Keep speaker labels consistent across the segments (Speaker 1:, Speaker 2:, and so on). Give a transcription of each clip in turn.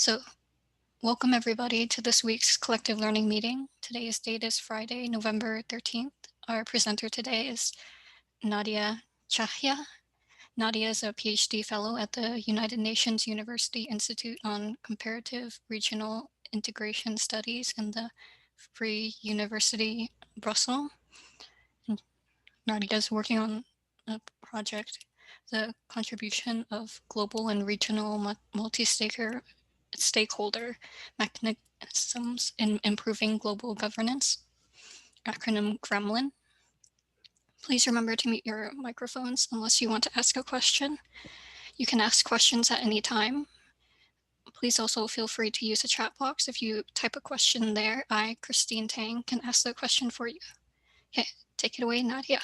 Speaker 1: So, welcome everybody to this week's collective learning meeting. Today's date is Friday, November 13th. Our presenter today is Nadia Tjahja. Nadia is a PhD fellow at the United Nations University Institute on Comparative Regional Integration Studies in the Free University Brussels. And Nadia is working on a project, the contribution of global and regional multi-stakeholder mechanisms in improving global governance, acronym Gremlin. Please remember to mute your microphones unless you want to ask a question. You can ask questions at any time. Please also feel free to use the chat box. If you type a question there, Christine Tang, can ask the question for you. Okay, take it away, Nadia.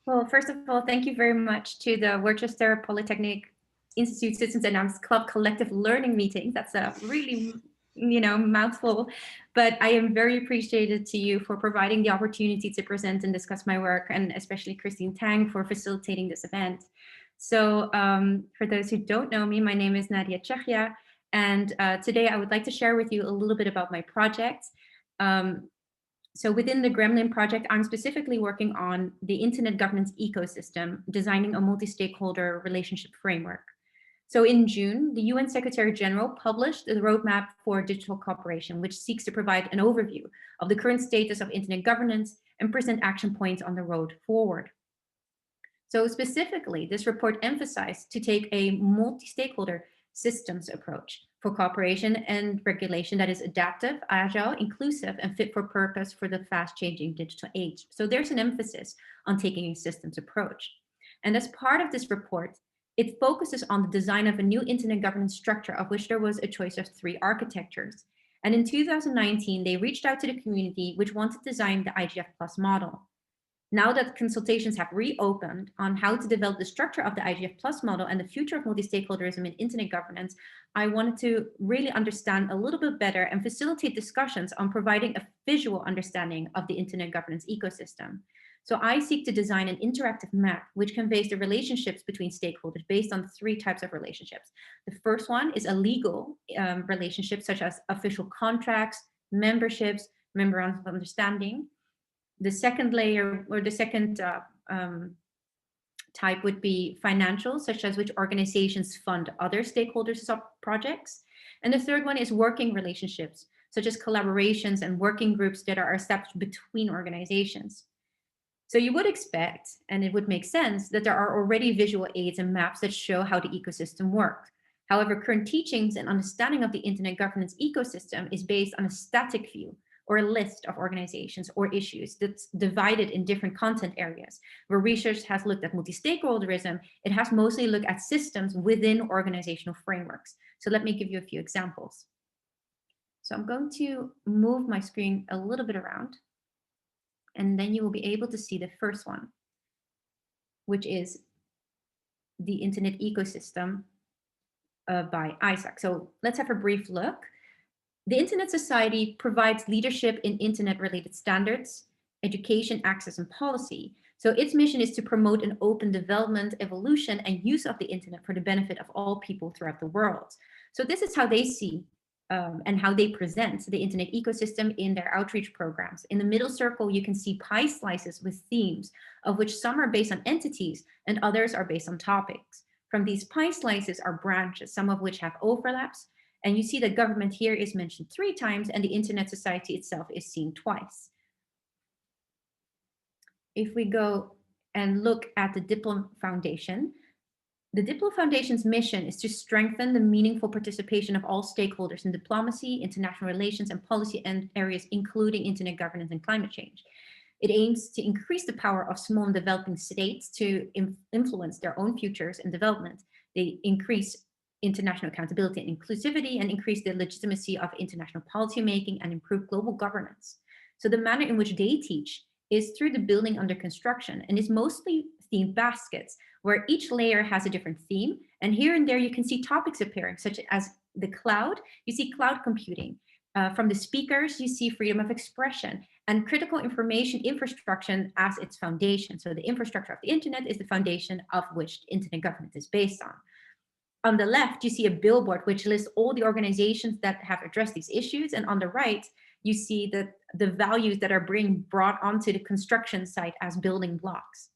Speaker 2: Well, first of all, thank you very much to the Worcester Polytechnic Institute Systems Dynamics Club collective learning meeting. That's a really, mouthful, but I am very appreciated to you for providing the opportunity to present and discuss my work, and especially Christine Tang for facilitating this event. So for those who don't know me, my name is Nadia Tjahja, and today I would like to share with you a little bit about my project. So within the Gremlin project, I'm specifically working on the internet governance ecosystem, designing a multi-stakeholder relationship framework. So in June, the UN Secretary General published the roadmap for digital cooperation, which seeks to provide an overview of the current status of internet governance and present action points on the road forward. So specifically, this report emphasized to take a multi-stakeholder systems approach for cooperation and regulation that is adaptive, agile, inclusive, and fit for purpose for the fast-changing digital age. So there's an emphasis on taking a systems approach. And as part of this report, it focuses on the design of a new internet governance structure, of which there was a choice of 3 architectures. And in 2019, they reached out to the community, which wanted to design the IGF Plus model. Now that consultations have reopened on how to develop the structure of the IGF Plus model and the future of multi-stakeholderism in internet governance, I wanted to really understand a little bit better and facilitate discussions on providing a visual understanding of the internet governance ecosystem. So I seek to design an interactive map which conveys the relationships between stakeholders based on 3 types of relationships. The first one is a legal relationship, such as official contracts, memberships, memorandums of understanding. The second layer, or the second type, would be financial, such as which organizations fund other stakeholders' projects. And the third one is working relationships, such as collaborations and working groups that are established between organizations. So you would expect, and it would make sense, that there are already visual aids and maps that show how the ecosystem works. However, current teachings and understanding of the internet governance ecosystem is based on a static view, or a list of organizations or issues that's divided in different content areas. Where research has looked at multi-stakeholderism, it has mostly looked at systems within organizational frameworks. So let me give you a few examples. So I'm going to move my screen a little bit around, and then you will be able to see the first one, which is the internet ecosystem by Isaac. So let's have a brief look. The Internet Society provides leadership in internet-related standards, education, access, and policy. So its mission is to promote an open development, evolution, and use of the internet for the benefit of all people throughout the world. So this is how they see and how they present the internet ecosystem in their outreach programs. In the middle circle, you can see pie slices with themes, of which some are based on entities and others are based on topics. From these pie slices are branches, some of which have overlaps. And you see that government here is mentioned 3 times and the Internet Society itself is seen twice. If we go and look at the Diplo Foundation, the Diplo Foundation's mission is to strengthen the meaningful participation of all stakeholders in diplomacy, international relations, and policy areas, including internet governance and climate change. It aims to increase the power of small and developing states to influence their own futures and development. They increase international accountability and inclusivity, and increase the legitimacy of international policymaking and improve global governance. So the manner in which they teach is through the building under construction, and is mostly themed baskets, where each layer has a different theme. And here and there you can see topics appearing, such as the cloud. You see cloud computing. From the speakers, you see freedom of expression and critical information infrastructure as its foundation. So the infrastructure of the internet is the foundation of which the internet governance is based on. on the left, you see a billboard which lists all the organizations that have addressed these issues. And on the right, you see the values that are being brought onto the construction site as building blocks.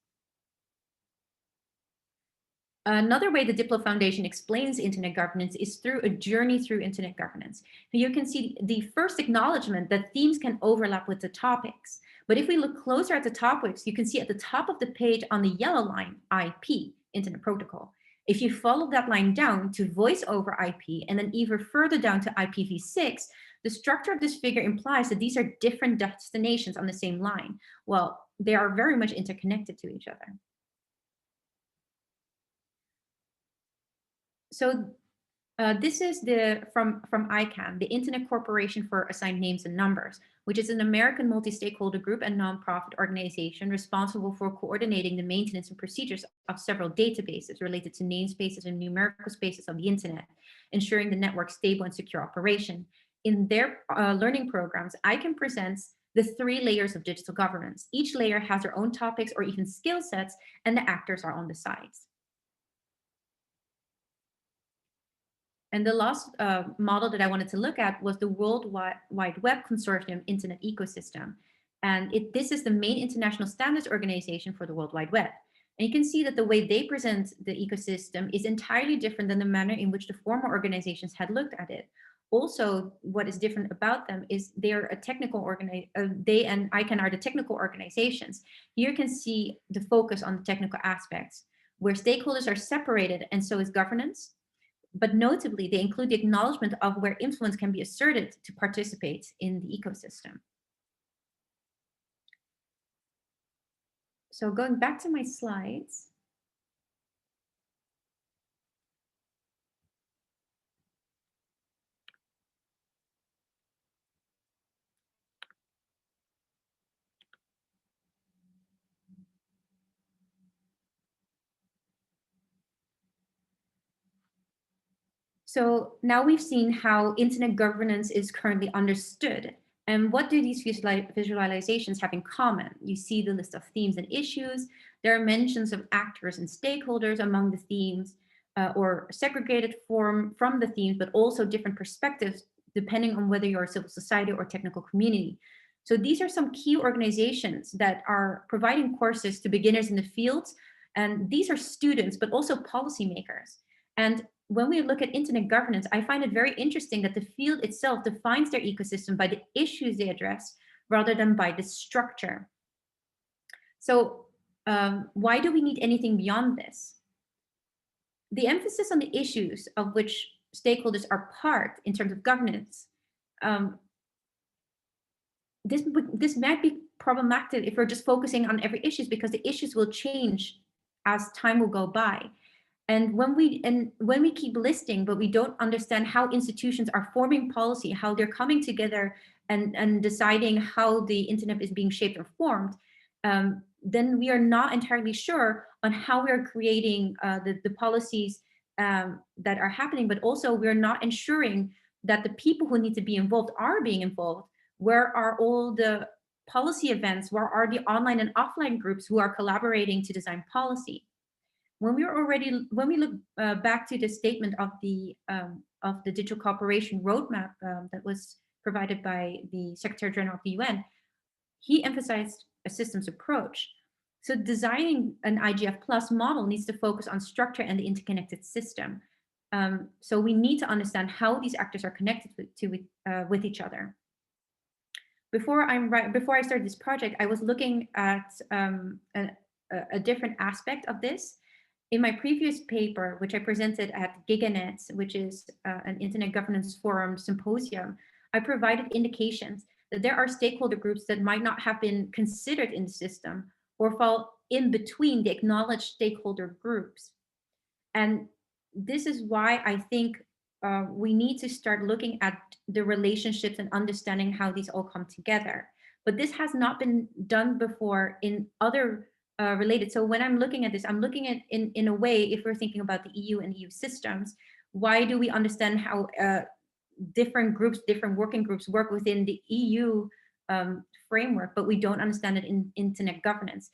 Speaker 2: Another way the Diplo Foundation explains internet governance is through a journey through internet governance. You can see the first acknowledgement that themes can overlap with the topics. But if we look closer at the topics, you can see at the top of the page on the yellow line, IP, Internet Protocol. If you follow that line down to voice over IP and then even further down to IPv6, the structure of this figure implies that these are different destinations on the same line. Well, they are very much interconnected to each other. So this is from ICANN, the Internet Corporation for Assigned Names and Numbers, which is an American multi-stakeholder group and nonprofit organization responsible for coordinating the maintenance and procedures of several databases related to namespaces and numerical spaces of the internet, ensuring the network's stable and secure operation. In their learning programs, ICANN presents the 3 layers of digital governance. Each layer has their own topics or even skill sets, and the actors are on the sides. And the last model that I wanted to look at was the World Wide Web Consortium Internet Ecosystem. And this is the main international standards organization for the World Wide Web. And you can see that the way they present the ecosystem is entirely different than the manner in which the former organizations had looked at it. Also, what is different about them is they are a technical they and ICANN are the technical organizations. Here you can see the focus on the technical aspects, where stakeholders are separated, and so is governance. But notably, they include the acknowledgement of where influence can be asserted to participate in the ecosystem. So going back to my slides. So now we've seen how internet governance is currently understood. And what do these visualizations have in common? You see the list of themes and issues. There are mentions of actors and stakeholders among the themes, or segregated from the themes, but also different perspectives depending on whether you're a civil society or technical community. So these are some key organizations that are providing courses to beginners in the field. And these are students, but also policymakers. And when we look at internet governance, I find it very interesting that the field itself defines their ecosystem by the issues they address rather than by the structure. So why do we need anything beyond this? The emphasis on the issues of which stakeholders are part in terms of governance, this might be problematic if we're just focusing on every issue, because the issues will change as time will go by. And when we keep listing, but we don't understand how institutions are forming policy, how they're coming together and deciding how the internet is being shaped or formed, then we are not entirely sure on how we are creating the policies that are happening, but also we're not ensuring that the people who need to be involved are being involved. Where are all the policy events? Where are the online and offline groups who are collaborating to design policy? When we look back to the statement of the Digital Cooperation Roadmap that was provided by the Secretary General of the UN, he emphasized a systems approach. So designing an IGF plus model needs to focus on structure and the interconnected system. So we need to understand how these actors are connected with each other. Before I started this project, I was looking at a different aspect of this. In my previous paper, which I presented at GigaNet, which is an Internet Governance Forum symposium, I provided indications that there are stakeholder groups that might not have been considered in the system or fall in between the acknowledged stakeholder groups. And this is why I think we need to start looking at the relationships and understanding how these all come together. But this has not been done before in other related. So when I'm looking at this, I'm looking at in a way, if we're thinking about the EU and EU systems, why do we understand how different groups, different working groups work within the EU framework, but we don't understand it in internet governance?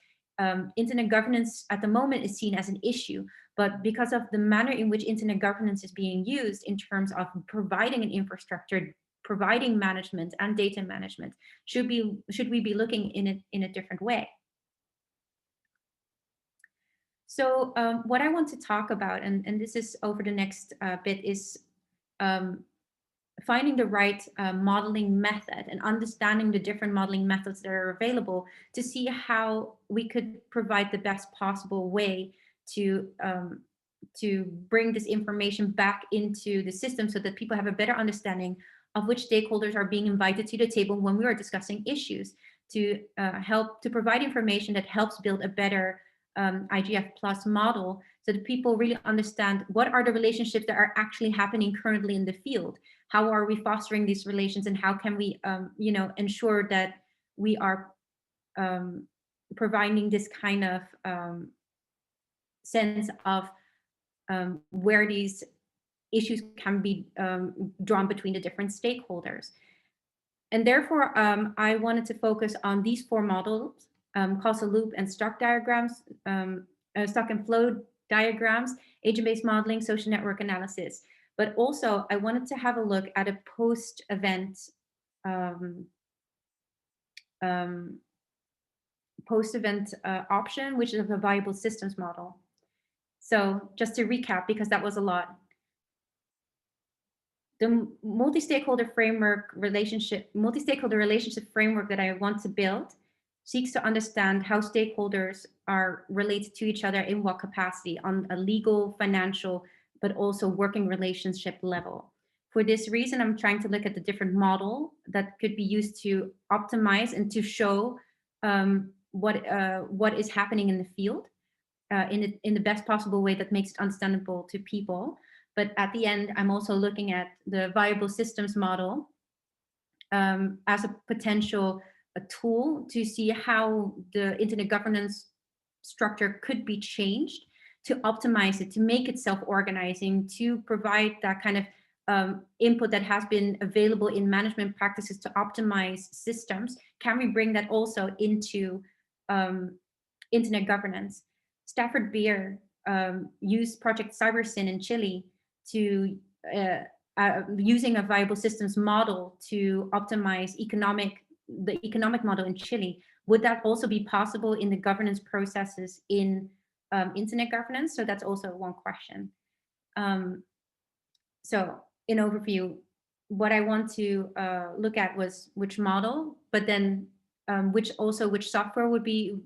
Speaker 2: Internet governance at the moment is seen as an issue, But because of the manner in which internet governance is being used in terms of providing an infrastructure, providing management and data management, should we be looking in it in a different way? So what I want to talk about, and this is over the next bit, is finding the right modeling method and understanding the different modeling methods that are available to see how we could provide the best possible way to bring this information back into the system so that people have a better understanding of which stakeholders are being invited to the table when we are discussing issues, to help to provide information that helps build a better IGF plus model so that people really understand what are the relationships that are actually happening currently in the field. How are we fostering these relations, and how can we ensure that we are providing this kind of sense of where these issues can be drawn between the different stakeholders. And therefore, I wanted to focus on these four models: causal loop and stock diagrams, stock and flow diagrams, agent-based modeling, social network analysis. But also, I wanted to have a look at a post-event option, which is a viable systems model. So just to recap, because that was a lot. The multi-stakeholder relationship framework that I want to build seeks to understand how stakeholders are related to each other in what capacity on a legal, financial, but also working relationship level. For this reason, I'm trying to look at the different model that could be used to optimize and to show what is happening in the field in the best possible way that makes it understandable to people. But at the end, I'm also looking at the viable systems model as a potential tool to see how the internet governance structure could be changed to optimize it, to make it self-organizing, to provide that kind of input that has been available in management practices to optimize systems. Can we bring that also into internet governance? Stafford Beer used Project CyberSyn in Chile to using a viable systems model to optimize the economic model in Chile. Would that also be possible in the governance processes in internet governance? So that's also one question. So in overview, what I want to look at was which model, but then which software would be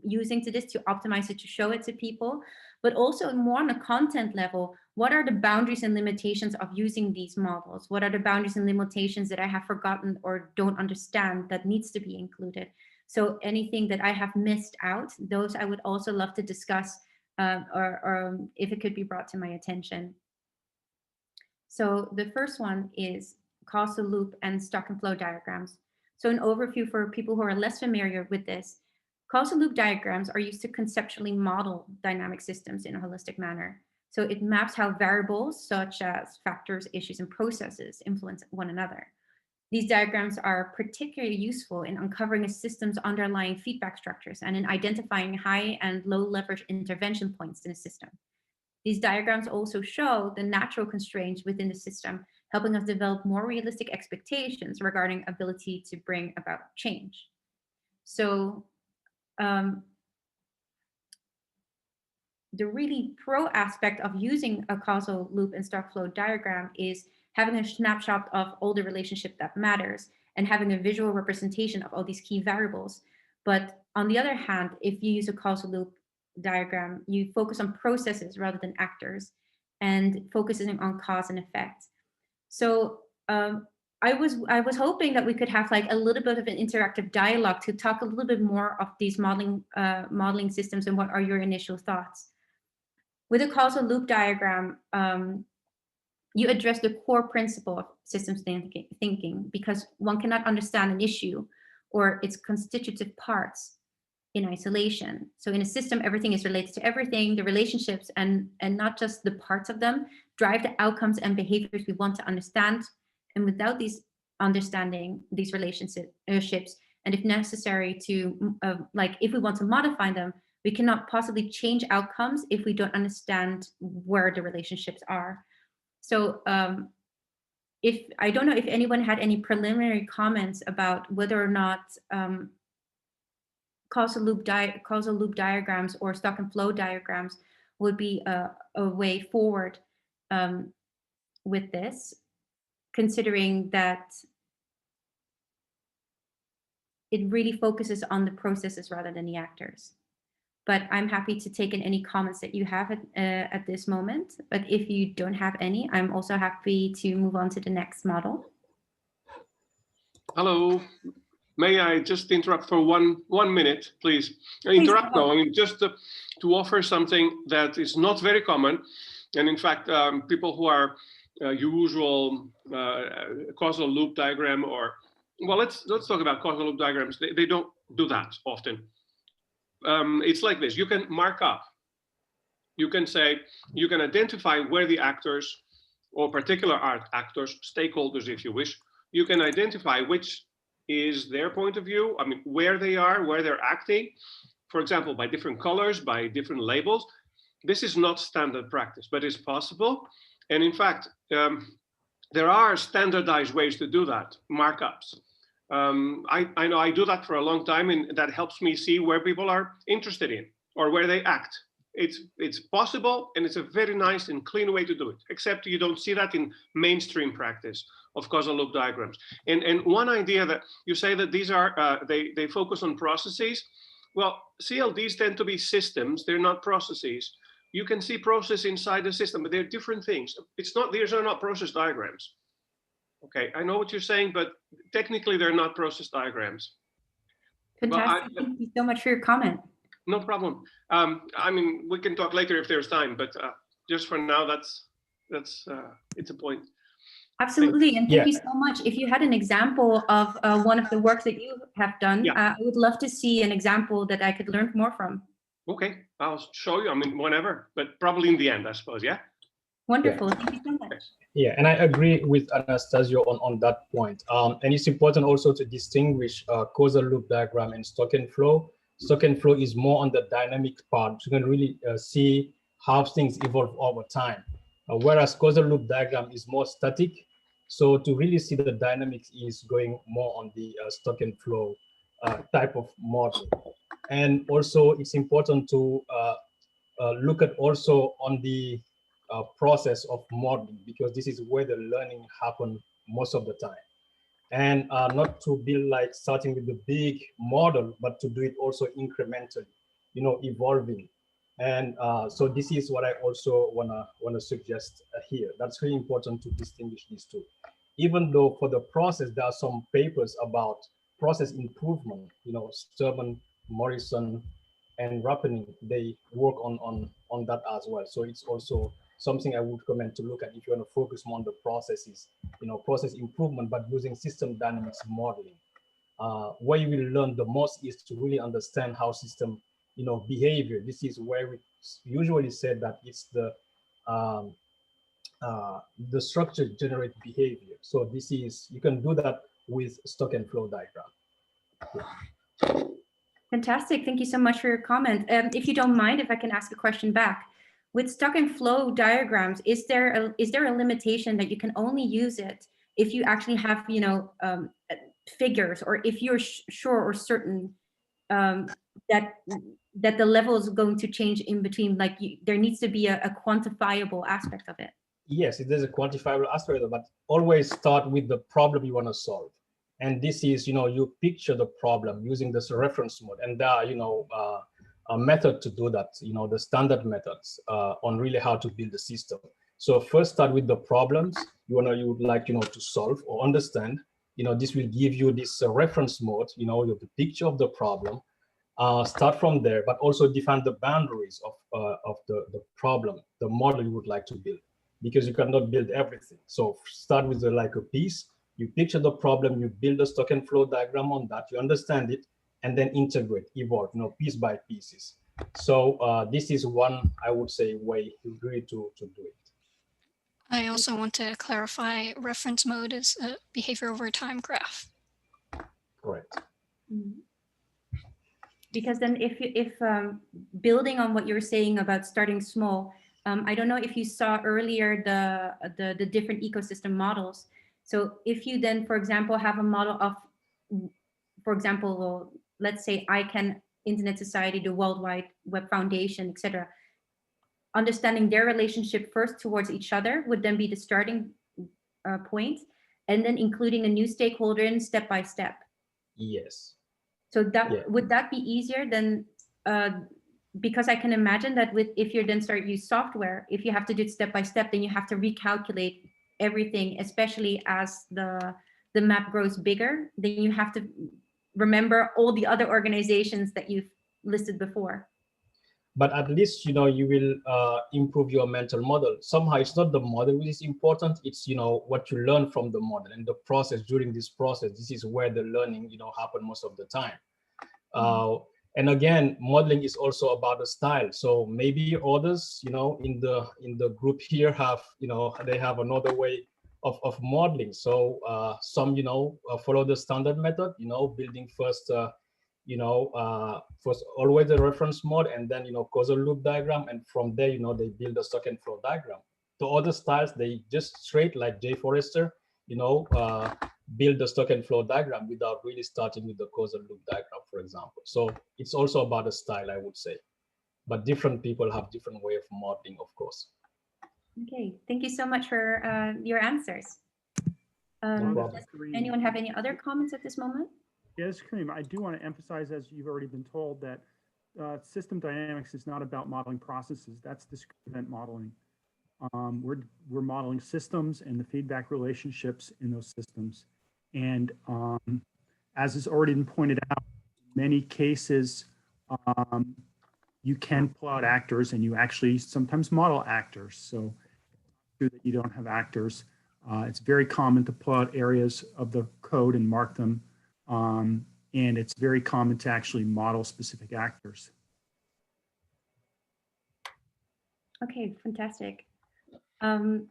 Speaker 2: using to this to optimize it, to show it to people, but also more on a content level, what are the boundaries and limitations of using these models? What are the boundaries and limitations that I have forgotten or don't understand that needs to be included? So anything that I have missed out, those I would also love to discuss or if it could be brought to my attention. So the first one is causal loop and stock and flow diagrams. So an overview for people who are less familiar with this. Causal loop diagrams are used to conceptually model dynamic systems in a holistic manner. So it maps how variables such as factors, issues, and processes influence one another. These diagrams are particularly useful in uncovering a system's underlying feedback structures and in identifying high and low leverage intervention points in a system. These diagrams also show the natural constraints within the system, helping us develop more realistic expectations regarding ability to bring about change. So the really pro aspect of using a causal loop and stock flow diagram is having a snapshot of all the relationship that matters and having a visual representation of all these key variables. But on the other hand, if you use a causal loop diagram, you focus on processes rather than actors and focusing on cause and effect. So I was hoping that we could have like a little bit of an interactive dialogue to talk a little bit more of these modeling systems and what are your initial thoughts. With a causal loop diagram, you address the core principle of systems thinking because one cannot understand an issue or its constitutive parts in isolation. So in a system, everything is related to everything, the relationships and not just the parts of them drive the outcomes and behaviors we want to understand. And without these understanding, these relationships, and if necessary to, like if we want to modify them, We cannot possibly change outcomes if we don't understand where the relationships are. So if I don't know if anyone had any preliminary comments about whether or not causal loop diagrams or stock and flow diagrams would be a way forward with this, considering that it really focuses on the processes rather than the actors. But I'm happy to take in any comments that you have at this moment. But if you don't have any, I'm also happy to move on to the next model.
Speaker 3: Hello. May I just interrupt for one minute, please? Interrupt, no, I mean, just to offer something that is not very common. And in fact, people who are usual causal loop diagram, or, well, let's talk about causal loop diagrams. They don't do that often. It's like this: you can mark up. You can say, you can identify where the actors, or particular actors, stakeholders, if you wish. You can identify which is their point of view. I mean, where they are, where they're acting. For example, by different colors, by different labels. This is not standard practice, but it's possible. And in fact, there are standardized ways to do that, markups. I know I do that for a long time, and that helps me see where people are interested in or where they act. It's possible, and it's a very nice and clean way to do it, except you don't see that in mainstream practice of causal loop diagrams. And one idea that you say that these are, they focus on processes. Well, CLDs tend to be systems, they're not processes. You can see process inside the system, but they're different things. It's not, these are not process diagrams. Okay, I know what you're saying, but technically they're not process diagrams.
Speaker 2: Fantastic, thank you so much for your comment.
Speaker 3: No problem. I mean, we can talk later if there's time, but just for now, that's it's a point.
Speaker 2: Absolutely, and thank you so much. If you had an example of one of the works that you have done, I would love to see an example that I could learn more from.
Speaker 3: Okay, I'll show you. I mean, whenever, but probably in the end, I suppose. Yeah.
Speaker 2: Wonderful. Thank you so much.
Speaker 4: Yeah, and I agree with Anastasio on that point. And it's important also to distinguish causal loop diagram and stock and flow. Stock and flow is more on the dynamic part. You can really see how things evolve over time. Whereas causal loop diagram is more static. So to really see the dynamics is going more on the stock and flow type of model. And also it's important to look at also on the process of modeling, because this is where the learning happens most of the time. And not to build like starting with the big model, but to do it also incrementally, you know, evolving. And so this is what I also wanna suggest here. That's really important to distinguish these two. Even though for the process, there are some papers about process improvement, you know, Sturman, Morrison, and Rappening, they work on that as well. So it's also something I would recommend to look at if you want to focus more on the processes, you know, process improvement, but using system dynamics modeling. Where you will learn the most is to really understand how system, you know, behavior. This is where we usually said that it's the structure generate behavior. So this is, you can do that with stock and flow diagram. Yeah.
Speaker 2: Fantastic, thank you so much for your comment. If you don't mind, if I can ask a question back. With stock and flow diagrams, is there a limitation that you can only use it if you actually have, you know, figures, or if you're sure or certain that the level is going to change in between, like there needs to be a quantifiable aspect of it?
Speaker 4: Yes, there's a quantifiable aspect of it, but always start with the problem you want to solve. And this is, you know, you picture the problem using this reference mode, and there are, you know, a method to do that, you know, the standard methods on really how to build the system. So first start with the problems you would like, you know, to solve or understand. You know, this will give you this reference mode, you know, the picture of the problem. Start from there, but also define the boundaries of the problem, the model you would like to build, because you cannot build everything. So start with like a piece, you picture the problem, you build a stock and flow diagram on that, you understand it, and then integrate, evolve, you know, piece by pieces. So this is one, I would say, way to agree to do it.
Speaker 1: I also want to clarify, reference mode is a behavior over time graph.
Speaker 4: Correct.
Speaker 2: because then if building on what you were saying about starting small, I don't know if you saw earlier the different ecosystem models. So if you then, for example, have a model of, for example, let's say ICANN, Internet Society, the World Wide Web Foundation, etc. Understanding their relationship first towards each other would then be the starting point, and then including a new stakeholder in step by step.
Speaker 4: Yes.
Speaker 2: So that would that be easier than, because I can imagine that if you're then start use software, if you have to do it step by step, then you have to recalculate everything, especially as the map grows bigger, then you have to remember all the other organizations that you've listed before.
Speaker 4: But at least, you will improve your mental model. Somehow it's not the model which is important, it's, what you learn from the model and the process. During this process, this is where the learning, happen most of the time. And again, modeling is also about the style. So maybe others, in the group here have, they have another way of modeling. So some, follow the standard method, building first, first always the reference mode, and then, causal loop diagram. And from there, they build a stock and flow diagram. The other styles, they just straight like Jay Forrester, build the stock and flow diagram without really starting with the causal loop diagram, for example. So it's also about the style, I would say. But different people have different way of modeling, of course.
Speaker 2: Okay, thank you so much for your answers. Does anyone have any other comments at this moment?
Speaker 5: Yes, Kareem, I do want to emphasize, as you've already been told, that system dynamics is not about modeling processes. That's discrete event modeling. We're modeling systems and the feedback relationships in those systems. And as has already been pointed out, in many cases, you can pull out actors, and you actually sometimes model actors. So true that you don't have actors. It's very common to pull out areas of the code and mark them. And it's very common to actually model specific actors.
Speaker 2: Okay, fantastic. I'm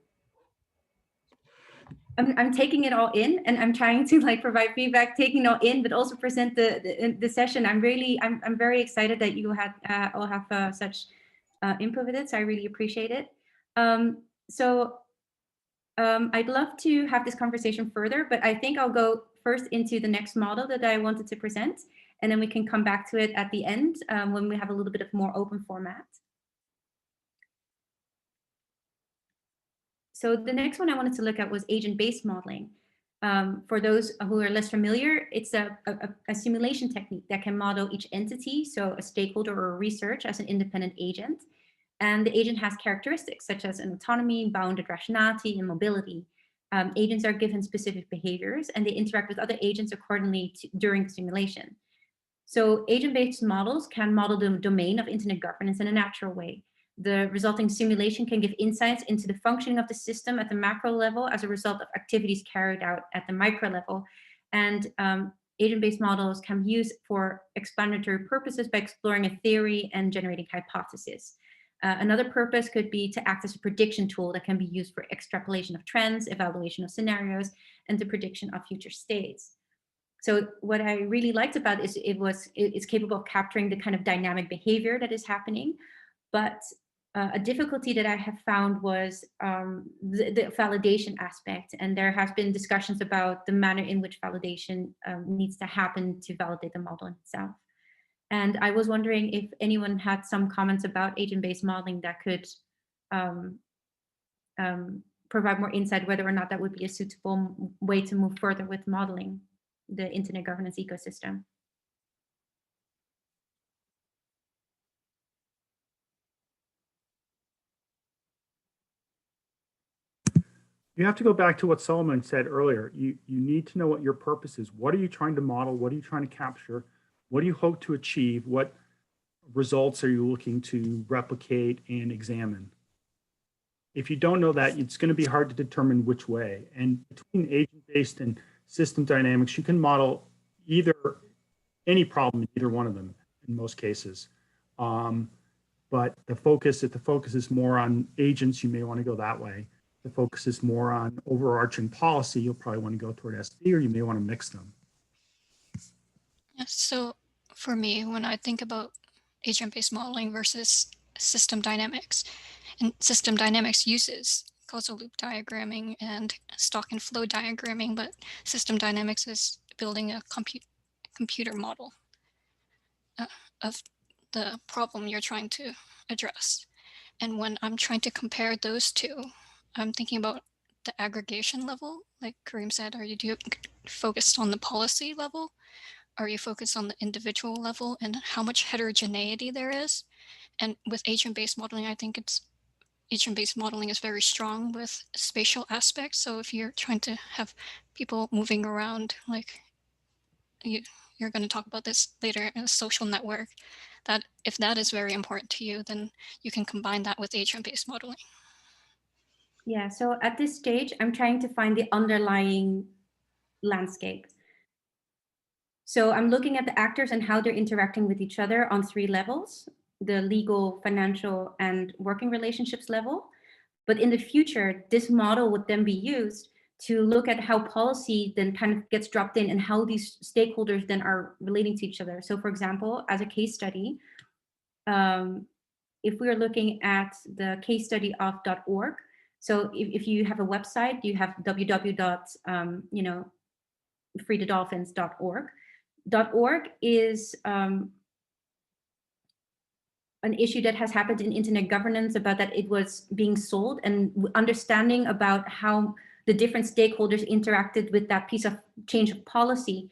Speaker 2: taking it all in, and I'm trying to provide feedback, taking it all in, but also present the session. I'm very excited that you all have such input with it. So I really appreciate it. I'd love to have this conversation further, but I think I'll go first into the next model that I wanted to present, and then we can come back to it at the end when we have a little bit of more open format. So the next one I wanted to look at was agent-based modeling. For those who are less familiar, it's a simulation technique that can model each entity, so a stakeholder or a research, as an independent agent. And the agent has characteristics such as an autonomy, bounded rationality, and mobility. Agents are given specific behaviors, and they interact with other agents accordingly during the simulation. So agent-based models can model the domain of internet governance in a natural way. The resulting simulation can give insights into the functioning of the system at the macro level as a result of activities carried out at the micro level. And agent-based models can be used for explanatory purposes by exploring a theory and generating hypotheses. Another purpose could be to act as a prediction tool that can be used for extrapolation of trends, evaluation of scenarios, and the prediction of future states. So what I really liked about it is it's capable of capturing the kind of dynamic behavior that is happening. But a difficulty that I have found was the validation aspect. And there have been discussions about the manner in which validation needs to happen to validate the model itself. And I was wondering if anyone had some comments about agent-based modeling that could provide more insight whether or not that would be a suitable way to move further with modeling the internet governance ecosystem.
Speaker 5: You have to go back to what Solomon said earlier. You need to know what your purpose is. What are you trying to model? What are you trying to capture? What do you hope to achieve? What results are you looking to replicate and examine? If you don't know that, it's going to be hard to determine which way. And between agent-based and system dynamics, you can model any problem in either one of them in most cases. But if the focus is more on agents, you may want to go that way. If the focus is more on overarching policy, you'll probably want to go toward SD, or you may want to mix them.
Speaker 1: Yes, so for me when I think about agent-based modeling versus system dynamics. And system dynamics uses causal loop diagramming and stock and flow diagramming, but system dynamics is building a computer model of the problem you're trying to address. And when I'm trying to compare those two, I'm thinking about the aggregation level. Like Kareem said, are you focused on the policy level? Are you focused on the individual level and how much heterogeneity there is? And with agent-based modeling, I think agent-based modeling is very strong with spatial aspects. So if you're trying to have people moving around, like you're going to talk about this later in a social network, that if that is very important to you, then you can combine that with agent-based modeling.
Speaker 2: Yeah, so at this stage, I'm trying to find the underlying landscape. So I'm looking at the actors and how they're interacting with each other on 3 levels, the legal, financial, and working relationships level. But in the future, this model would then be used to look at how policy then kind of gets dropped in and how these stakeholders then are relating to each other. So for example, as a case study, if we are looking at the case study of .org, so if you have a website, you have www.freethedolphins.org. .org is an issue that has happened in internet governance about that it was being sold, and understanding about how the different stakeholders interacted with that piece of change of policy.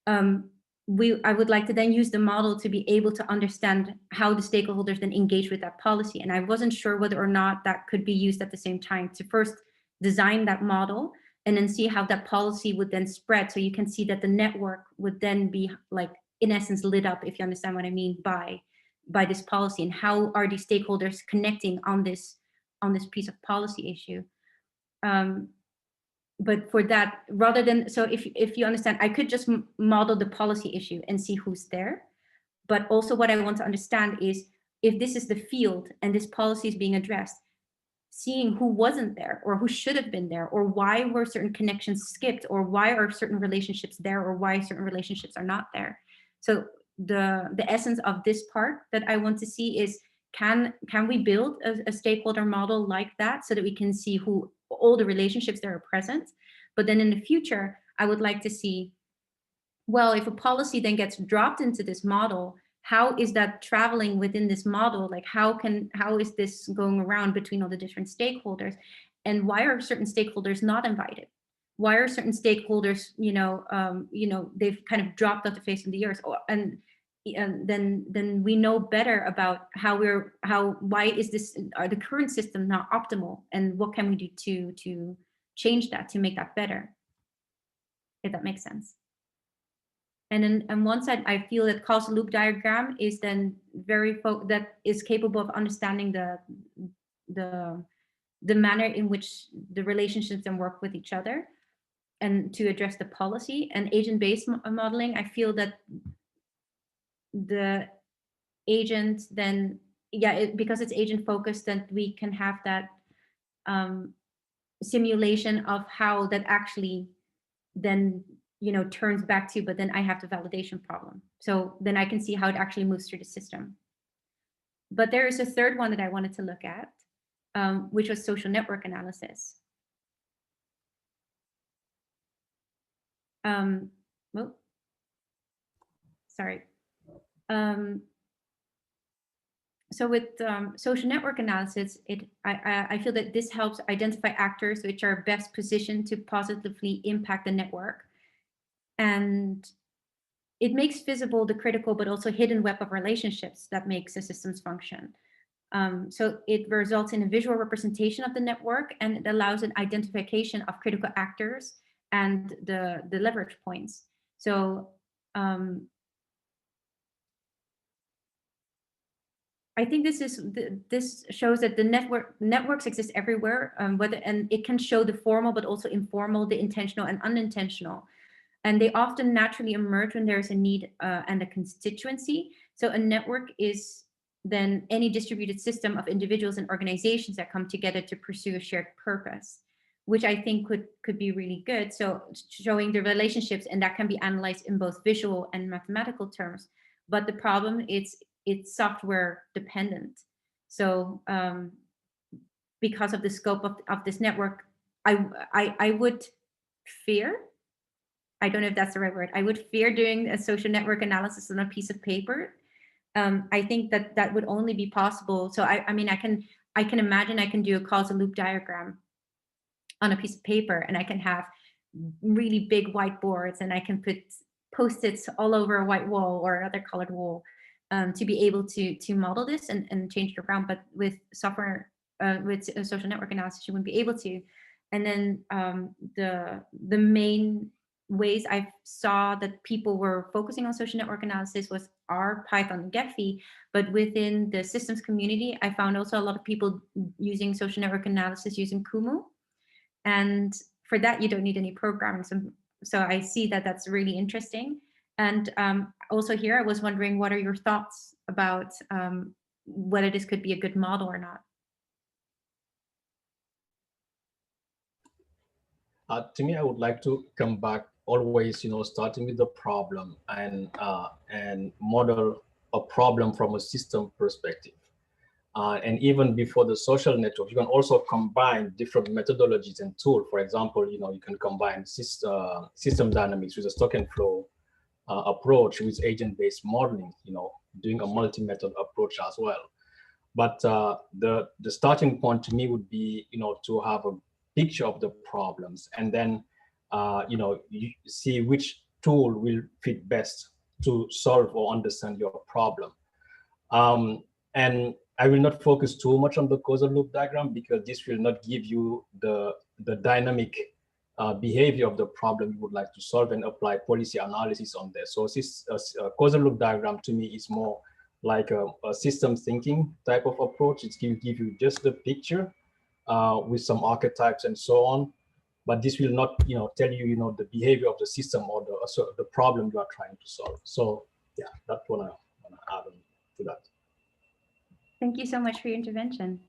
Speaker 2: I would like to then use the model to be able to understand how the stakeholders then engage with that policy. And I wasn't sure whether or not that could be used at the same time to first design that model and then see how that policy would then spread. So you can see that the network would then be like, in essence, lit up, if you understand what I mean, by this policy, and how are these stakeholders connecting on this piece of policy issue. But for that, rather than, so if you understand, I could just model the policy issue and see who's there. But also what I want to understand is, if this is the field and this policy is being addressed, seeing who wasn't there or who should have been there, or why were certain connections skipped, or why are certain relationships there, or why certain relationships are not there. So the essence of this part that I want to see is, can we build a stakeholder model like that so that we can see who all the relationships that are present? But then in the future, I would like to see, well, if a policy then gets dropped into this model, how is that traveling within this model? Like how is this going around between all the different stakeholders? And why are certain stakeholders not invited? Why are certain stakeholders, they've kind of dropped off the face of the earth? And then we know better about why is this, are the current system not optimal, and what can we do to change that, to make that better, if that makes sense. And then on one side, I feel that causal loop diagram is then that is capable of understanding the manner in which the relationships then work with each other, and to address the policy. And agent-based modeling, I feel that the agent then, because it's agent focused, then we can have that simulation of how that actually then turns back to, but then I have the validation problem. So then I can see how it actually moves through the system. But there is a third one that I wanted to look at, which was social network analysis. Sorry. So with social network analysis, I feel that this helps identify actors which are best positioned to positively impact the network. And it makes visible the critical but also hidden web of relationships that makes the systems function. So it results in a visual representation of the network, and it allows an identification of critical actors and the leverage points. So I think this shows that the networks exist everywhere, and it can show the formal but also informal, the intentional and unintentional. And they often naturally emerge when there's a need and a constituency. So a network is then any distributed system of individuals and organizations that come together to pursue a shared purpose, which I think could be really good. So showing the relationships, and that can be analyzed in both visual and mathematical terms, but the problem it's software dependent. So because of the scope of this network, I would fear, I don't know if that's the right word, I would fear doing a social network analysis on a piece of paper. I think that would only be possible. So I mean, I can imagine I can do a causal loop diagram on a piece of paper, and I can have really big whiteboards, and I can put Post-its all over a white wall or another colored wall to be able to model this and change it around. But with software, with social network analysis, you wouldn't be able to. And then the main ways I saw that people were focusing on social network analysis was R, Python, and Gephi. But within the systems community, I found also a lot of people using social network analysis using Kumu. And for that, you don't need any programming. So I see that that's really interesting. And also here, I was wondering, what are your thoughts about whether this could be a good model or not?
Speaker 4: To me, I would like to come back always, starting with the problem and model a problem from a system perspective. And even before the social network, you can also combine different methodologies and tools. For example, you can combine system dynamics with a stock and flow approach with agent-based modeling, doing a multi-method approach as well. But the starting point to me would be, to have a picture of the problems, and then you see which tool will fit best to solve or understand your problem. And I will not focus too much on the causal loop diagram, because this will not give you the dynamic behavior of the problem you would like to solve and apply policy analysis on there. So this causal loop diagram to me is more like a system thinking type of approach. It will give you just the picture with some archetypes and so on, but this will not, tell you, the behavior of the system or the problem you are trying to solve. So yeah, that's what I want to add on to that.
Speaker 2: Thank you so much for your intervention.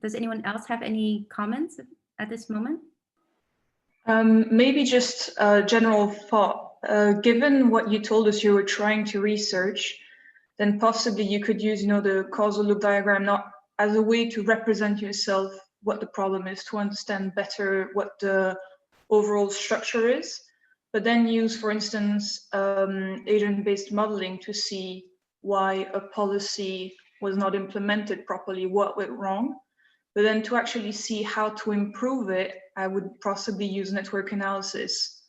Speaker 2: Does anyone else have any comments at this moment?
Speaker 6: Maybe just a general thought. Given what you told us you were trying to research, then possibly you could use, the causal loop diagram not as a way to represent yourself what the problem is, to understand better what the overall structure is, but then use, for instance, agent-based modeling to see why a policy was not implemented properly, what went wrong. But then to actually see how to improve it, I would possibly use network analysis,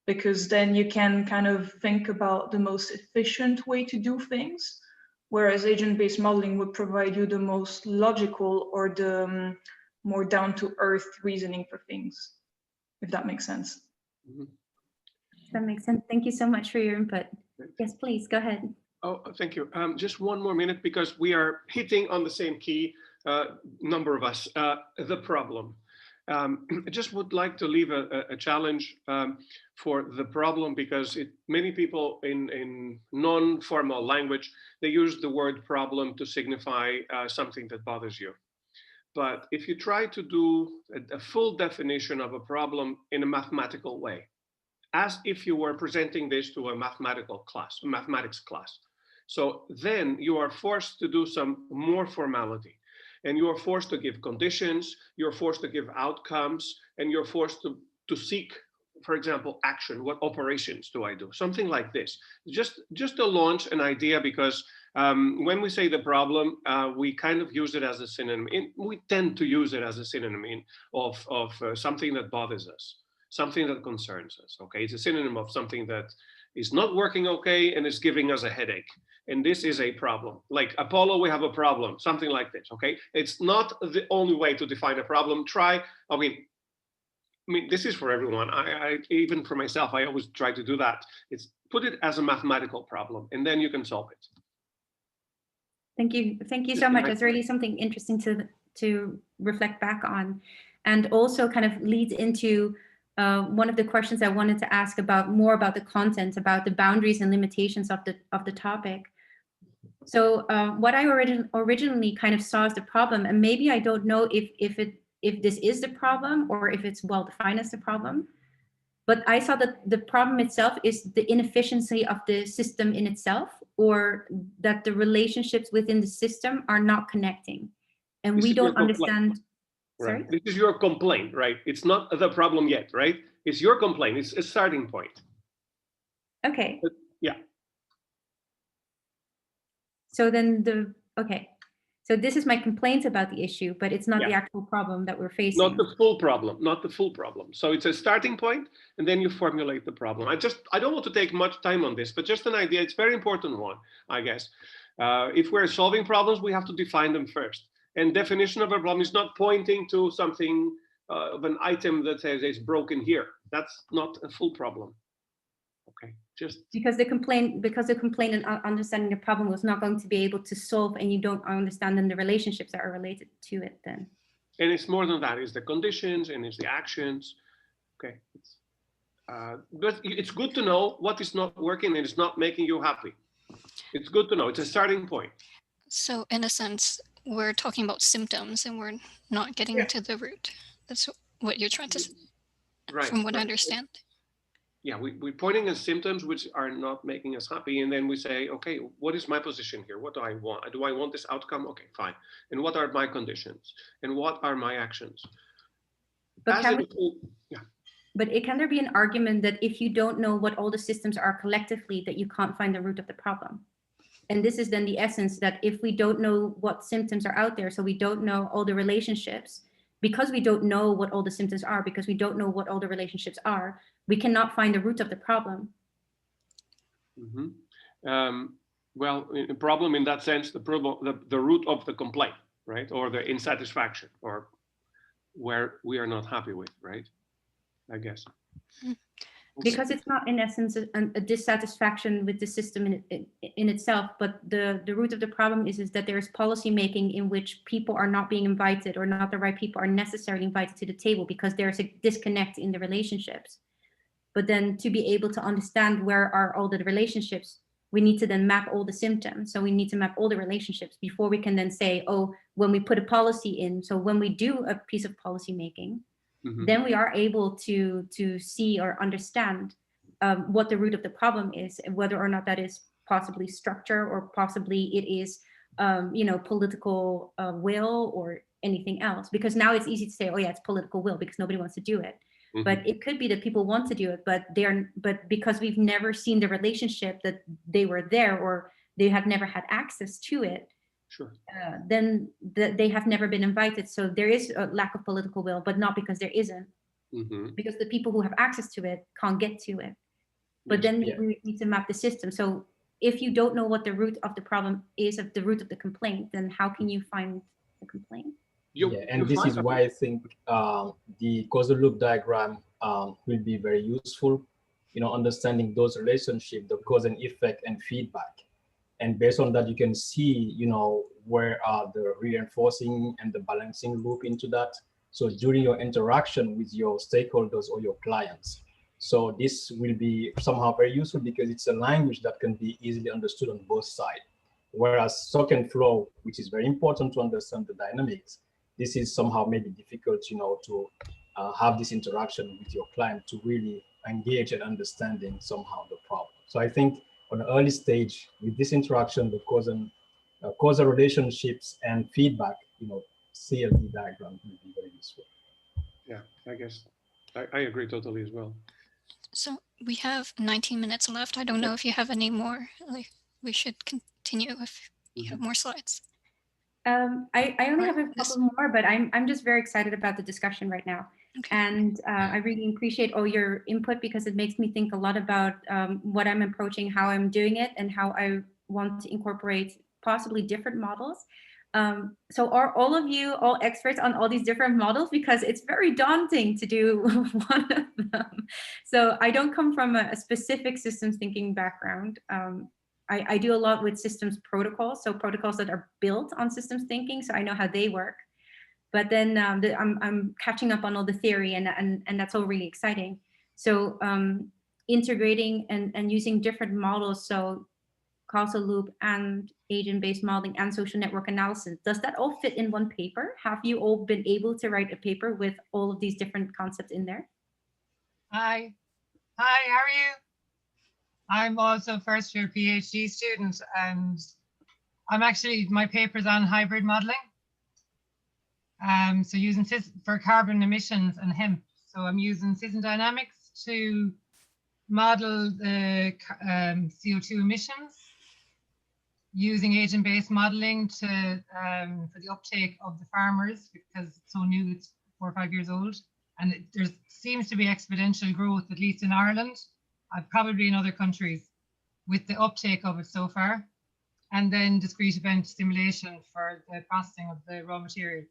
Speaker 6: because then you can kind of think about the most efficient way to do things, whereas agent-based modeling would provide you the most logical or the more down-to-earth reasoning for things, if that makes sense.
Speaker 3: Mm-hmm.
Speaker 2: That makes sense. Thank you so much for your input. Yes, please, go ahead.
Speaker 3: Oh, thank you. Just one more minute, because we are hitting on the same key, number of us, the problem. I just would like to leave a challenge for the problem, because many people in non-formal language, they use the word problem to signify something that bothers you. But if you try to do a full definition of a problem in a mathematical way, as if you were presenting this to a mathematics class, so then you are forced to do some more formality. And you are forced to give conditions, you're forced to give outcomes, and you're forced to seek, for example, action. What operations do I do? Something like this. Just to launch an idea, because when we say the problem, we kind of use it as a synonym. We tend to use it as a synonym of something that bothers us, something that concerns us. Okay, it's a synonym of something that is not working okay and is giving us a headache. And this is a problem. Like Apollo, we have a problem, something like this, okay? It's not the only way to define a problem. I mean, this is for everyone. I even for myself, I always try to do that. It's put it as a mathematical problem, and then you can solve it.
Speaker 2: Thank you. Thank you so much. It's really something interesting to reflect back on, and also kind of leads into one of the questions I wanted to ask more about the content, about the boundaries and limitations of the topic. So what I originally kind of saw as the problem, and maybe I don't know if this is the problem or if it's well defined as the problem, But I saw that the problem itself is the inefficiency of the system in itself, or that the relationships within the system are not connecting. And we don't understand.
Speaker 3: Right.
Speaker 2: Sorry?
Speaker 3: This is your complaint, right? It's not the problem yet, right? It's your complaint. It's a starting point.
Speaker 2: Okay.
Speaker 3: Yeah.
Speaker 2: So then okay. So this is my complaint about the issue, but it's not the actual problem that we're facing.
Speaker 3: Not the full problem, not the full problem. So it's a starting point, and then you formulate the problem. I don't want to take much time on this, but just an idea. It's a very important one, I guess. If we're solving problems, we have to define them first. And definition of a problem is not pointing to something of an item that says it's broken here. That's not a full problem. Okay, just
Speaker 2: because the complaint and understanding the problem was not going to be able to solve, and you don't understand then the relationships that are related to it then.
Speaker 3: And it's more than that. It's the conditions and it's the actions. Okay, but it's good to know what is not working and it's not making you happy. It's good to know. It's a starting point.
Speaker 1: So in a sense, we're talking about symptoms and we're not getting to the root. That's what you're trying to say,
Speaker 3: right,
Speaker 1: from what I understand.
Speaker 3: Yeah, we're pointing at symptoms which are not making us happy. And then we say, okay, what is my position here? What do I want? Do I want this outcome? Okay, fine. And what are my conditions? And what are my actions?
Speaker 2: But can there be an argument that if you don't know what all the systems are collectively, that you can't find the root of the problem? And this is then the essence, that if we don't know what symptoms are out there, so we don't know all the relationships, because we don't know what all the symptoms are, because we don't know what all the relationships are, we cannot find the root of the problem.
Speaker 3: Mm-hmm. Well, the problem in that sense, the root of the complaint, right? Or the insatisfaction, or where we are not happy with, right? I guess.
Speaker 2: Because it's not in essence a dissatisfaction with the system in itself, but the root of the problem is that there is policy making in which people are not being invited, or not the right people are necessarily invited to the table, because there's a disconnect in the relationships. But then to be able to understand where are all the relationships, we need to then map all the symptoms. So we need to map all the relationships before we can then say, oh, when we put a policy in, so when we do a piece of policy making, then we are able to see or understand what the root of the problem is, and whether or not that is possibly structure, or possibly it is political will, or anything else. Because now it's easy to say, oh yeah, it's political will, because nobody wants to do it. But it could be that people want to do it, but because we've never seen the relationship that they were there, or they have never had access to it.
Speaker 3: Sure.
Speaker 2: Then they have never been invited. So there is a lack of political will, but not because there isn't, because the people who have access to it can't get to it. But then we need to map the system. So if you don't know what the root of the problem is, of the root of the complaint, then how can you find the complaint?
Speaker 4: And this is why I think the causal loop diagram will be very useful, understanding those relationships, the cause and effect and feedback. And based on that, you can see, where are the reinforcing and the balancing loop into that. So during your interaction with your stakeholders or your clients. So this will be somehow very useful, because it's a language that can be easily understood on both sides. Whereas stock and flow, which is very important to understand the dynamics, this is somehow maybe difficult, to have this interaction with your client to really engage and understanding somehow the problem. So I think on an early stage with this interaction, the causal relationships and feedback, CLD diagram will be very useful.
Speaker 3: Yeah, I guess I agree totally as well.
Speaker 1: So we have 19 minutes left. I don't know if you have any more. We should continue if you have more slides.
Speaker 2: I only have a couple more, but I'm just very excited about the discussion right now. Okay. And I really appreciate all your input, because it makes me think a lot about what I'm approaching, how I'm doing it, and how I want to incorporate possibly different models. So are all of you all experts on all these different models? Because it's very daunting to do one of them. So I don't come from a specific systems thinking background. I do a lot with systems protocols, so protocols that are built on systems thinking, so I know how they work. But then I'm catching up on all the theory, and that's all really exciting. So integrating and using different models, so causal loop and agent-based modeling and social network analysis, does that all fit in one paper? Have you all been able to write a paper with all of these different concepts in there?
Speaker 7: Hi, how are you? I'm also first year PhD student, and I'm actually, my paper's on hybrid modeling. So using for carbon emissions and hemp. So I'm using System Dynamics to model the CO2 emissions, using agent-based modeling to for the uptake of the farmers, because it's so new, it's 4 or 5 years old, and there seems to be exponential growth, at least in Ireland, probably in other countries, with the uptake of it so far, and then discrete event simulation for the processing of the raw materials.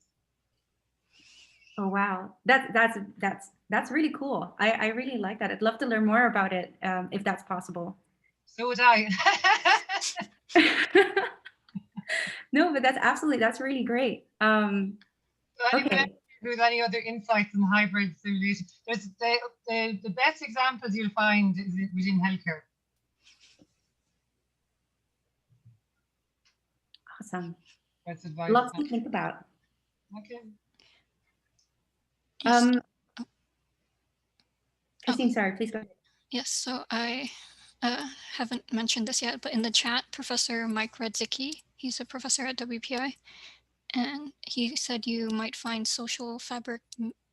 Speaker 2: Oh wow, that's really cool. I really like that. I'd love to learn more about it if that's possible.
Speaker 7: So would I.
Speaker 2: No, but that's really great. Okay.
Speaker 7: With any other insights in hybrid simulation, there's the best examples you'll find is within healthcare.
Speaker 2: Awesome.
Speaker 7: That's advice.
Speaker 2: Lots to think about.
Speaker 7: Okay.
Speaker 1: Yes.
Speaker 2: Christine, sorry, please go ahead.
Speaker 1: Yes, so I haven't mentioned this yet, but in the chat, Professor Mike Radzicki, he's a professor at WPI, and he said you might find social fabric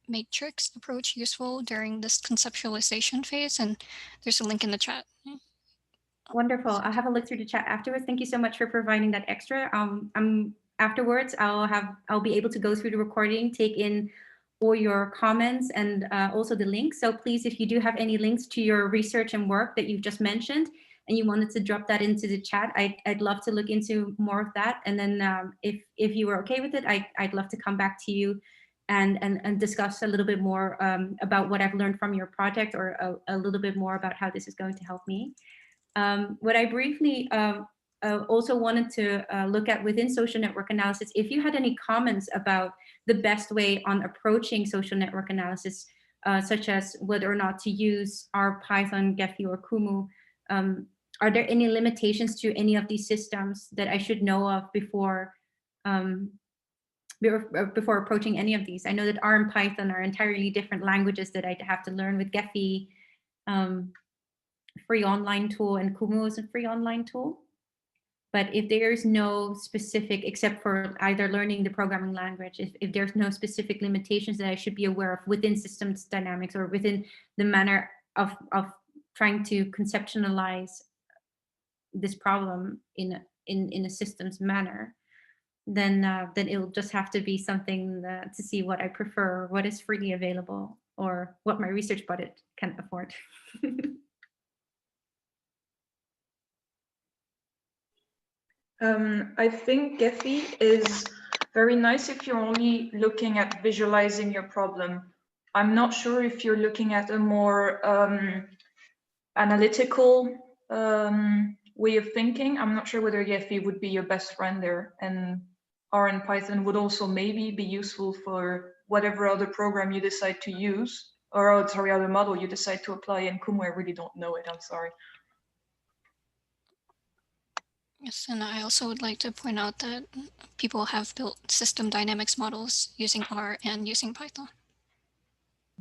Speaker 1: matrix approach useful during this conceptualization phase, and there's a link in the chat.
Speaker 2: Wonderful. I'll have a look through the chat afterwards. Thank you so much for providing that extra. Afterwards, I'll be able to go through the recording, take in all your comments and also the links. So please, if you do have any links to your research and work that you've just mentioned, and you wanted to drop that into the chat, I'd love to look into more of that. And then if you were okay with it, I'd love to come back to you and discuss a little bit more about what I've learned from your project, or a little bit more about how this is going to help me. What I briefly also wanted to look at within social network analysis, if you had any comments about the best way on approaching social network analysis, such as whether or not to use R, Python, Gephi, or Kumu, are there any limitations to any of these systems that I should know of before approaching any of these? I know that R and Python are entirely different languages that I'd have to learn. With Gephi, free online tool, and Kumu is a free online tool. But if there's no specific, except for either learning the programming language, if there's no specific limitations that I should be aware of within systems dynamics, or within the manner of trying to conceptualize this problem in a systems manner, then it'll just have to be something to see what I prefer, what is freely available, or what my research budget can afford.
Speaker 6: I think Gephi is very nice if you're only looking at visualizing your problem. I'm not sure if you're looking at a more analytical way of thinking. I'm not sure whether Gephi would be your best friend there, and R and Python would also maybe be useful for whatever other program you decide to use, or other model you decide to apply. In Kumu, I really don't know it, I'm sorry.
Speaker 1: Yes, and I also would like to point out that people have built system dynamics models using R and using Python.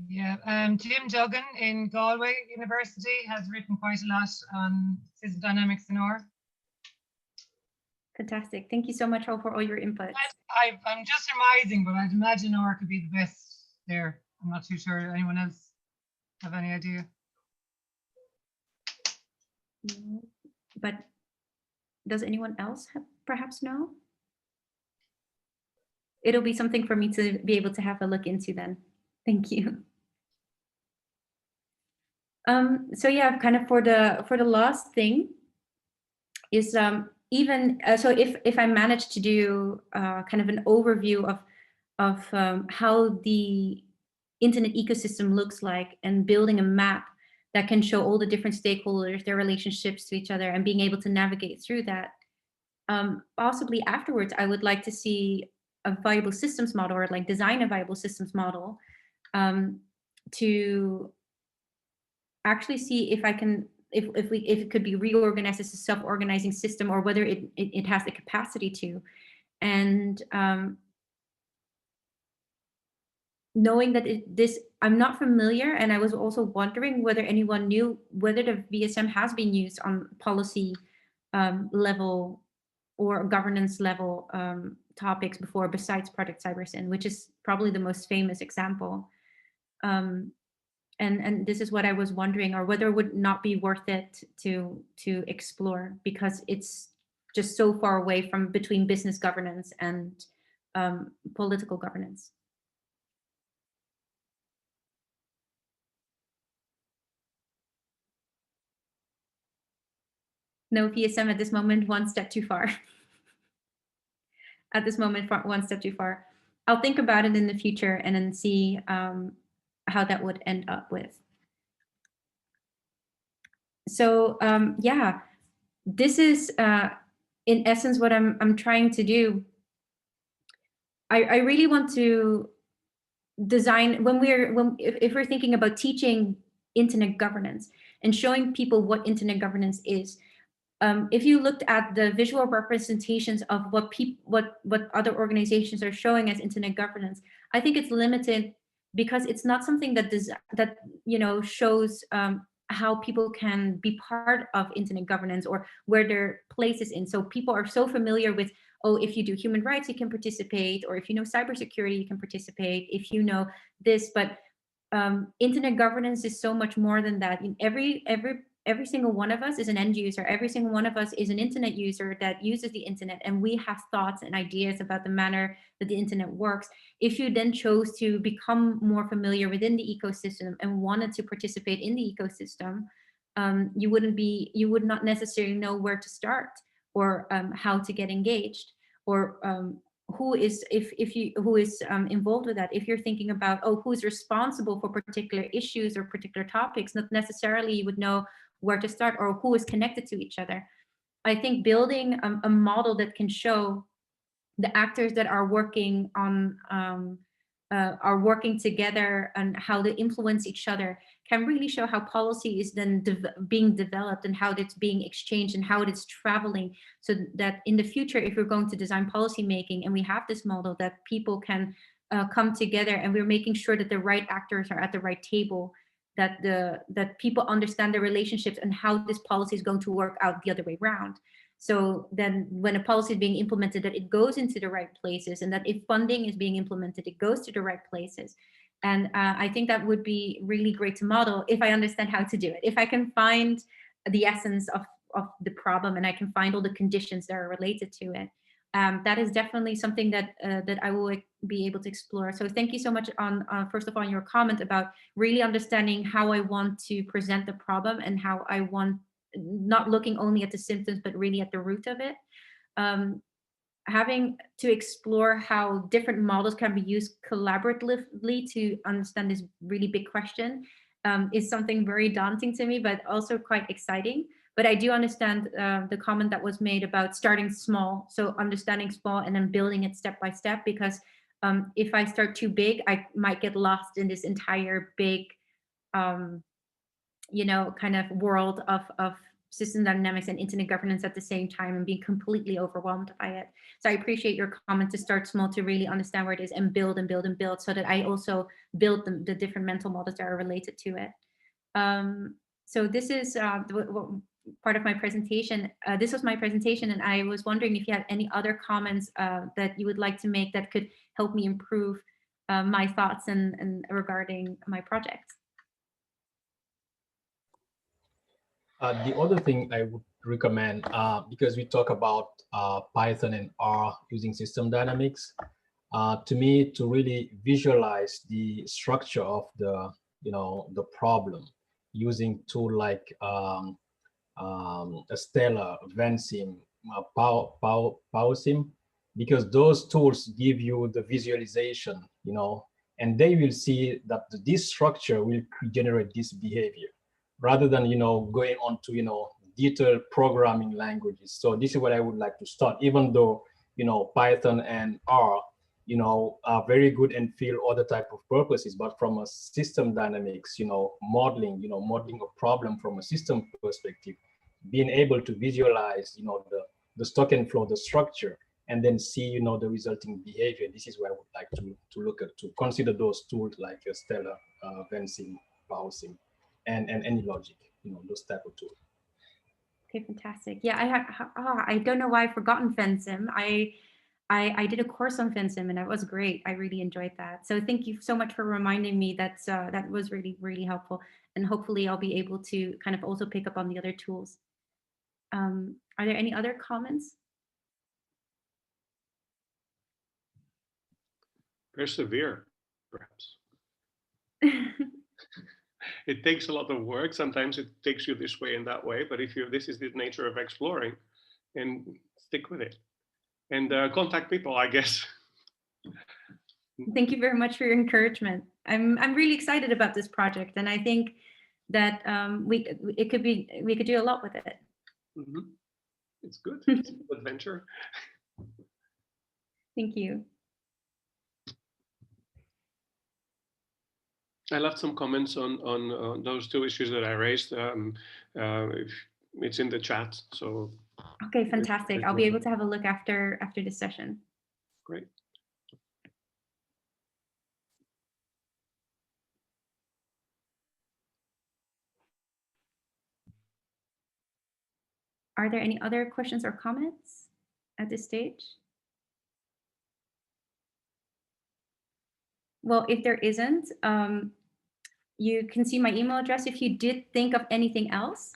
Speaker 7: Yeah, Jim Duggan in Galway University has written quite a lot on system dynamics in R.
Speaker 2: Fantastic. Thank you so much all for all your input.
Speaker 7: I'm just surmising, but I'd imagine R could be the best there. I'm not too sure. Anyone else have any idea?
Speaker 2: No, but does anyone else perhaps know? It'll be something for me to be able to have a look into then. Thank you. So yeah, kind of for the last thing is even so if I manage to do kind of an overview of how the internet ecosystem looks like, and building a map that can show all the different stakeholders, their relationships to each other, and being able to navigate through that. Possibly afterwards, I would like to see a viable systems model, or like design a viable systems model to actually see if I can, if it could be reorganized as a self-organizing system, or whether it has the capacity to. And knowing that I'm not familiar, and I was also wondering whether anyone knew whether the VSM has been used on policy level or governance level topics before, besides Project CyberSyn, which is probably the most famous example. And this is what I was wondering, or whether it would not be worth it to explore, because it's just so far away from between business governance and political governance. No, VSM at this moment, one step too far. At this moment, one step too far. I'll think about it in the future and then see how that would end up with. So yeah, this is in essence what I'm trying to do. I really want to design, if we're thinking about teaching internet governance and showing people what internet governance is. If you looked at the visual representations of what other organizations are showing as internet governance, I think it's limited because it's not something that shows how people can be part of internet governance or where their place is in. So people are so familiar with, oh, if you do human rights, you can participate, or if you know cybersecurity, you can participate, if you know this. But internet governance is so much more than that. In every single one of us is an end user. Every single one of us is an internet user that uses the internet, and we have thoughts and ideas about the manner that the internet works. If you then chose to become more familiar within the ecosystem and wanted to participate in the ecosystem, you would not necessarily know where to start, or how to get engaged, or who is involved with that. If you're thinking about, oh, who's responsible for particular issues or particular topics, not necessarily you would know where to start or who is connected to each other. I think building a model that can show the actors that are working on are working together and how they influence each other can really show how policy is then being developed and how it's being exchanged and how it's traveling, so that in the future, if we're going to design policy making and we have this model, that people can come together and we're making sure that the right actors are at the right table, that people understand the relationships and how this policy is going to work out the other way around. So then when a policy is being implemented, that it goes into the right places, and that if funding is being implemented, it goes to the right places. And I think that would be really great to model if I understand how to do it. If I can find the essence of the problem and I can find all the conditions that are related to it, that is definitely something that I will be able to explore. So thank you so much on first of all, your comment about really understanding how I want to present the problem and how I want, not looking only at the symptoms, but really at the root of it. Having to explore how different models can be used collaboratively to understand this really big question is something very daunting to me, but also quite exciting. But I do understand the comment that was made about starting small. So understanding small and then building it step by step, because if I start too big, I might get lost in this entire big kind of world of system dynamics and internet governance at the same time, and being completely overwhelmed by it. So I appreciate your comment to start small, to really understand where it is and build and build and build, so that I also build the different mental models that are related to it. So this is part of my presentation. This was my presentation, and I was wondering if you had any other comments that you would like to make that could help me improve my thoughts and regarding my project.
Speaker 4: The other thing I would recommend, because we talk about Python and R using system dynamics, to me, to really visualize the structure of the problem using tool like Stellar, Vensim, PowerSim, because those tools give you the visualization, and they will see that this structure will generate this behavior, rather than going on to detailed programming languages. So this is what I would like to start, even though Python and R are very good and fill other type of purposes, but from a system dynamics modeling modeling a problem from a system perspective, being able to visualize the stock and flow, the structure, and then see, the resulting behavior. This is where I would like to look at, to consider those tools like Stellar, Vensim, Pausing, and any logic, those type of tools.
Speaker 2: Okay, fantastic. Yeah, I don't know why I've forgotten Vensim. I did a course on Vensim and that was great. I really enjoyed that. So thank you so much for reminding me. That was really, really helpful. And hopefully I'll be able to kind of also pick up on the other tools. Are there any other comments?
Speaker 3: Persevere, perhaps. It takes a lot of work. Sometimes it takes you this way and that way, but if this is the nature of exploring, and stick with it. And contact people, I guess.
Speaker 2: Thank you very much for your encouragement. I'm really excited about this project, and I think that we could do a lot with it.
Speaker 3: Mm-hmm. It's good. It's an adventure.
Speaker 2: Thank you.
Speaker 3: I left some comments on those two issues that I raised. It's in the chat, so.
Speaker 2: Okay, fantastic. I'll be able to have a look after this session.
Speaker 3: Great.
Speaker 2: Are there any other questions or comments at this stage? Well, if there isn't, you can see my email address if you did think of anything else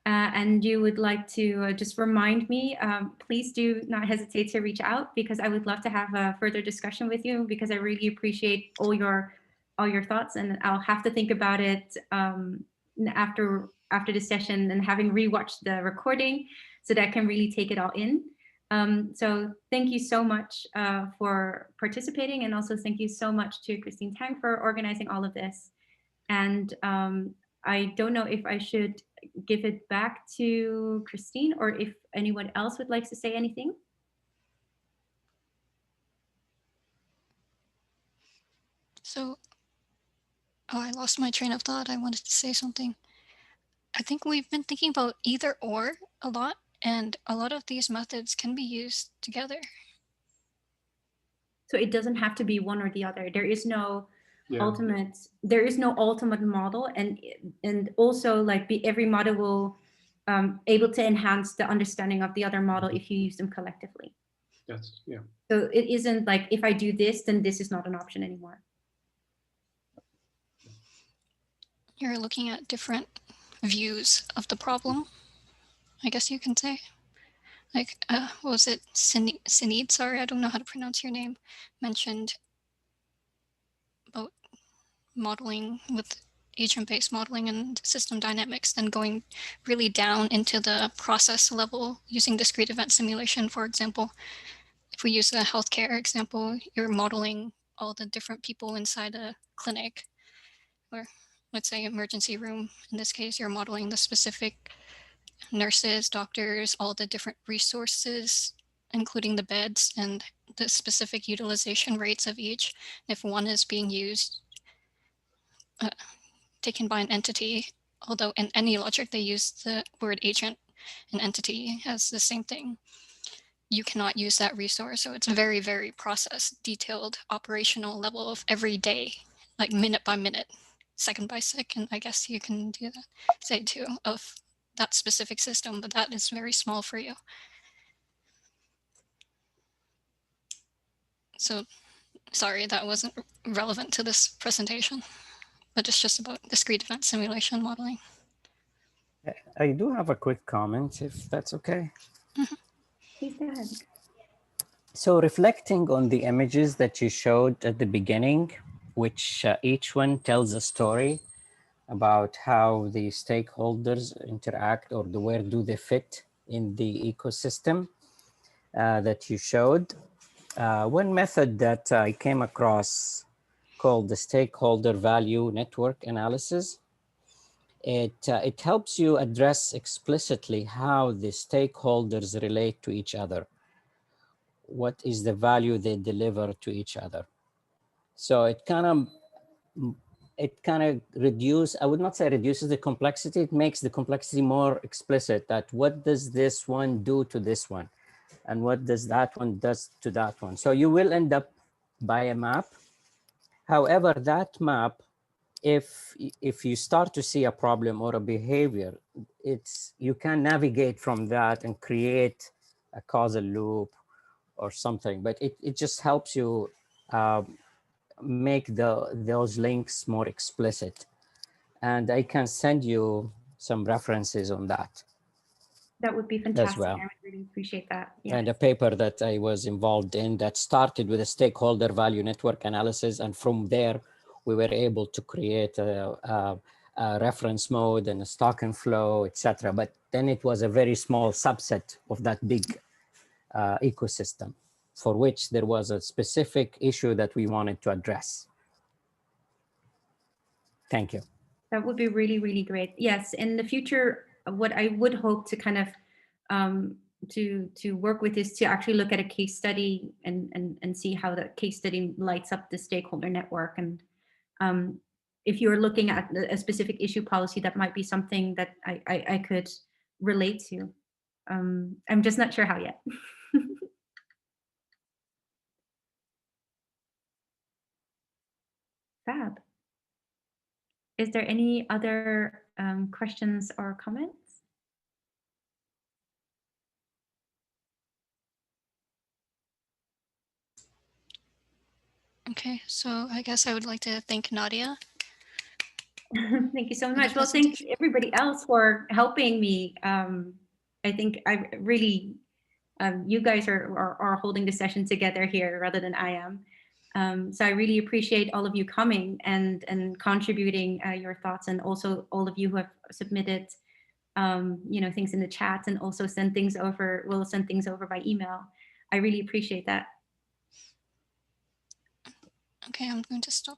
Speaker 2: and you would like to just remind me, please do not hesitate to reach out, because I would love to have a further discussion with you, because I really appreciate all your thoughts, and I'll have to think about it after the session and having rewatched the recording so that I can really take it all in. So thank you so much for participating, and also thank you so much to Christine Tang for organizing all of this. And I don't know if I should give it back to Christine or if anyone else would like to say anything.
Speaker 1: So, I lost my train of thought. I wanted to say something. I think we've been thinking about either or a lot, and a lot of these methods can be used together.
Speaker 2: So it doesn't have to be one or the other. There is no ultimate model, and also like every model will able to enhance the understanding of the other model if you use them collectively.
Speaker 3: Yes, yeah.
Speaker 2: So it isn't like if I do this, then this is not an option anymore.
Speaker 1: You're looking at different views of the problem, I guess you can say. Like, what was it? Sinead, sorry, I don't know how to pronounce your name, mentioned about modeling with agent-based modeling and system dynamics, then going really down into the process level using discrete event simulation, for example. If we use a healthcare example, you're modeling all the different people inside a clinic, or let's say emergency room. In this case, you're modeling the specific nurses, doctors, all the different resources, including the beds and the specific utilization rates of each. If one is being used, taken by an entity, although in any logic they use the word agent and entity as the same thing, you cannot use that resource. So it's a very, very process, detailed, operational level of every day, like minute by minute, second by second, I guess you can do that, say too, of that specific system, but that is very small for you. So sorry, that wasn't relevant to this presentation, but it's just about discrete event simulation modeling.
Speaker 8: I do have a quick comment, if that's okay.
Speaker 2: Mm-hmm. Please go ahead.
Speaker 8: So reflecting on the images that you showed at the beginning, which each one tells a story about how the stakeholders interact, or where do they fit in the ecosystem that you showed. One method that I came across called the stakeholder value network analysis. It helps you address explicitly how the stakeholders relate to each other. What is the value they deliver to each other? So it kind of reduces, I would not say reduces the complexity, it makes the complexity more explicit, that what does this one do to this one? and what does that one does to that one. So you will end up by a map. However, that map, if you start to see a problem or a behavior, you can navigate from that and create a causal loop or something, but it just helps you make those links more explicit. And I can send you some references on that.
Speaker 2: That would be fantastic.
Speaker 8: Well.
Speaker 2: I would really appreciate that. Yes.
Speaker 8: And a paper that I was involved in that started with a stakeholder value network analysis. And from there, we were able to create a reference mode and a stock and flow, etc. But then it was a very small subset of that big ecosystem for which there was a specific issue that we wanted to address. Thank you.
Speaker 2: That would be really, really great. Yes, in the future, what I would hope to kind of to work with is to actually look at a case study and see how the case study lights up the stakeholder network. And if you're looking at a specific issue policy, that might be something that I could relate to. I'm just not sure how yet. Fab. Is there any other questions or comments?
Speaker 1: Okay, so I guess I would like to thank Nadia.
Speaker 2: Thank you so much. Well, thanks everybody else for helping me. I think I really, you guys are holding the session together here rather than I am. So I really appreciate all of you coming and contributing your thoughts, and also all of you who have submitted things in the chat and also send things over, will send things over by email. I really appreciate that.
Speaker 1: Okay, I'm going to stop.